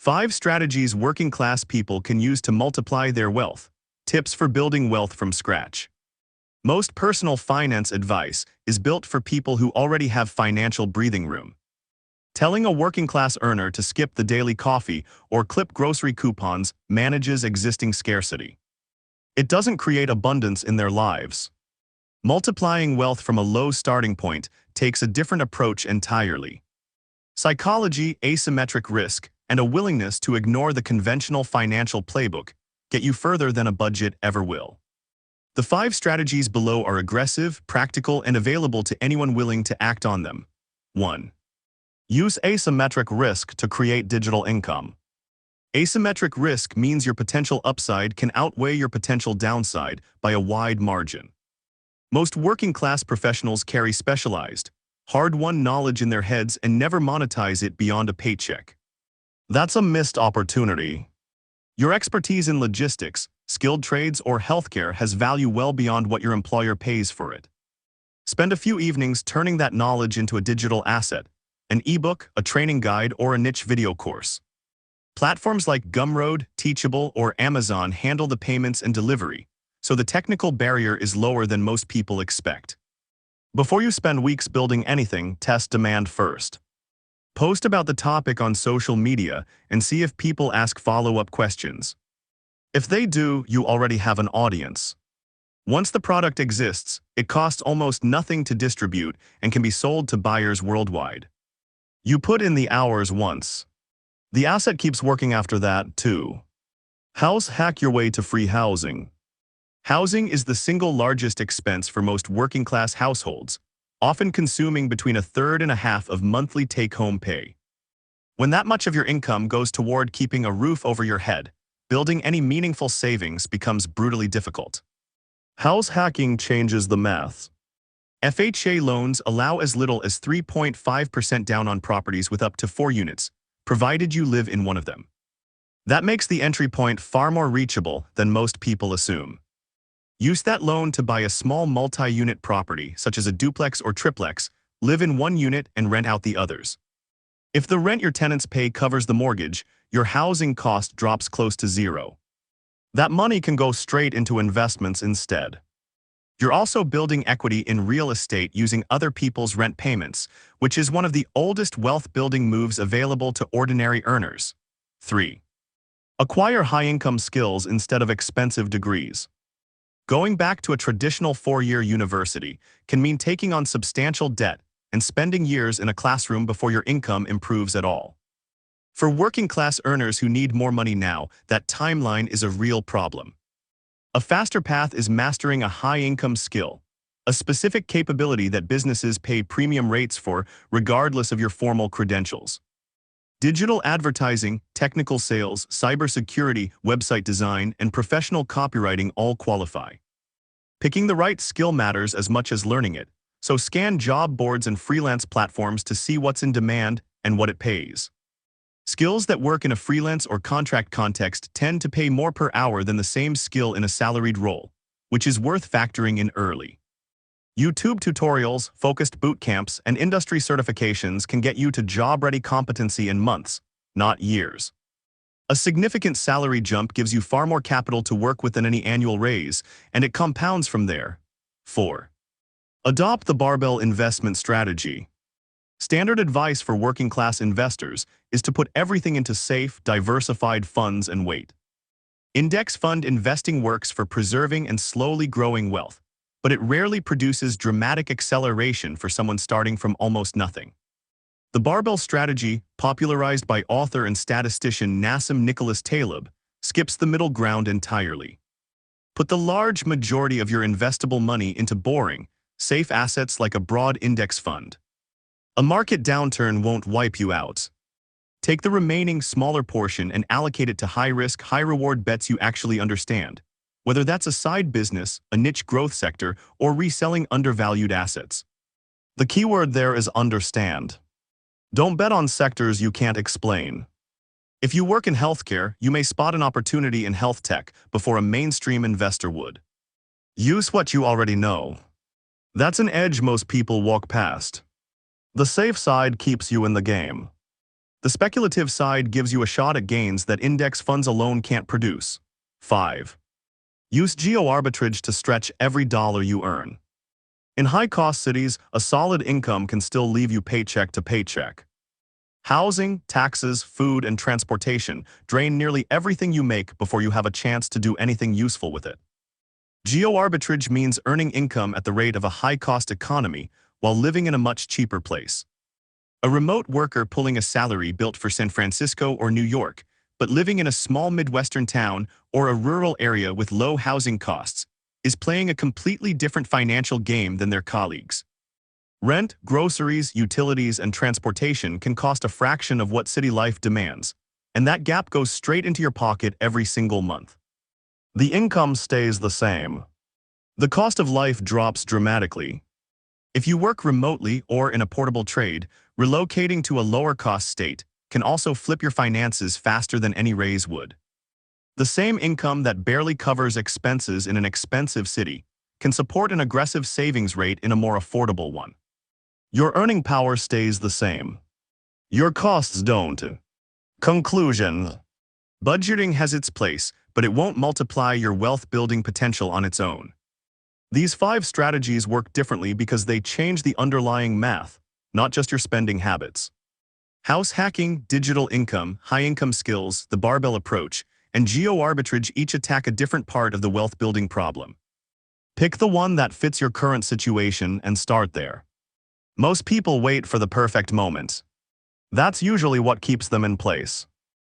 5 strategies working-class people can use to multiply their wealth. Tips for building wealth from scratch. Most personal finance advice is built for people who already have financial breathing room. Telling a working-class earner to skip the daily coffee or clip grocery coupons manages existing scarcity. It doesn't create abundance in their lives. Multiplying wealth from a low starting point takes a different approach entirely. Psychology, asymmetric risk, and a willingness to ignore the conventional financial playbook get you further than a budget ever will. The 5 strategies below are aggressive, practical, and available to anyone willing to act on them. 1. Use asymmetric risk to create digital income. Asymmetric risk means your potential upside can outweigh your potential downside by a wide margin. Most working-class professionals carry specialized, hard-won knowledge in their heads and never monetize it beyond a paycheck. That's a missed opportunity. Your expertise in logistics, skilled trades, or healthcare has value well beyond what your employer pays for it. Spend a few evenings turning that knowledge into a digital asset, an ebook, a training guide, or a niche video course. Platforms like Gumroad, Teachable, or Amazon handle the payments and delivery, so the technical barrier is lower than most people expect. Before you spend weeks building anything, test demand first. Post about the topic on social media and see if people ask follow-up questions. If they do, you already have an audience. Once the product exists, it costs almost nothing to distribute and can be sold to buyers worldwide. You put in the hours once. The asset keeps working after that, too. House hack your way to free housing. Housing is the single largest expense for most working-class households, often consuming between 1/3 and 1/2 of monthly take-home pay. When that much of your income goes toward keeping a roof over your head, building any meaningful savings becomes brutally difficult. House hacking changes the math. FHA loans allow as little as 3.5% down on properties with up to 4 units, provided you live in one of them. That makes the entry point far more reachable than most people assume. Use that loan to buy a small multi-unit property, such as a duplex or triplex, live in one unit and rent out the others. If the rent your tenants pay covers the mortgage, your housing cost drops close to zero. That money can go straight into investments instead. You're also building equity in real estate using other people's rent payments, which is one of the oldest wealth-building moves available to ordinary earners. 3. Acquire high-income skills instead of expensive degrees. Going back to a traditional 4-year university can mean taking on substantial debt and spending years in a classroom before your income improves at all. For working-class earners who need more money now, that timeline is a real problem. A faster path is mastering a high-income skill, a specific capability that businesses pay premium rates for regardless of your formal credentials. Digital advertising, technical sales, cybersecurity, website design, and professional copywriting all qualify. Picking the right skill matters as much as learning it, so scan job boards and freelance platforms to see what's in demand and what it pays. Skills that work in a freelance or contract context tend to pay more per hour than the same skill in a salaried role, which is worth factoring in early. YouTube tutorials, focused boot camps, and industry certifications can get you to job-ready competency in months, not years. A significant salary jump gives you far more capital to work with than any annual raise, and it compounds from there. 4. Adopt the barbell investment strategy. Standard advice for working-class investors is to put everything into safe, diversified funds and wait. Index fund investing works for preserving and slowly growing wealth, but it rarely produces dramatic acceleration for someone starting from almost nothing. The barbell strategy, popularized by author and statistician Nassim Nicholas Taleb, skips the middle ground entirely. Put the large majority of your investable money into boring, safe assets like a broad index fund. A market downturn won't wipe you out. Take the remaining smaller portion and allocate it to high-risk, high-reward bets you actually understand, whether that's a side business, a niche growth sector, or reselling undervalued assets. The keyword there is understand. Don't bet on sectors you can't explain. If you work in healthcare, you may spot an opportunity in health tech before a mainstream investor would. Use what you already know. That's an edge most people walk past. The safe side keeps you in the game. The speculative side gives you a shot at gains that index funds alone can't produce. 5. Use geo-arbitrage to stretch every dollar you earn. In high-cost cities, a solid income can still leave you paycheck to paycheck. Housing, taxes, food, and transportation drain nearly everything you make before you have a chance to do anything useful with it. Geo-arbitrage means earning income at the rate of a high-cost economy while living in a much cheaper place. A remote worker pulling a salary built for San Francisco or New York, but living in a small Midwestern town or a rural area with low housing costs, is playing a completely different financial game than their colleagues. Rent, groceries, utilities, and transportation can cost a fraction of what city life demands, and that gap goes straight into your pocket every single month. The income stays the same. The cost of life drops dramatically. If you work remotely or in a portable trade, relocating to a lower-cost state can also flip your finances faster than any raise would. The same income that barely covers expenses in an expensive city can support an aggressive savings rate in a more affordable one. Your earning power stays the same. Your costs don't. Conclusion. Budgeting has its place, but it won't multiply your wealth-building potential on its own. These 5 strategies work differently because they change the underlying math, not just your spending habits. House hacking, digital income, high-income skills, the barbell approach, and geo-arbitrage each attack a different part of the wealth-building problem. Pick the one that fits your current situation and start there. Most people wait for the perfect moment. That's usually what keeps them in place.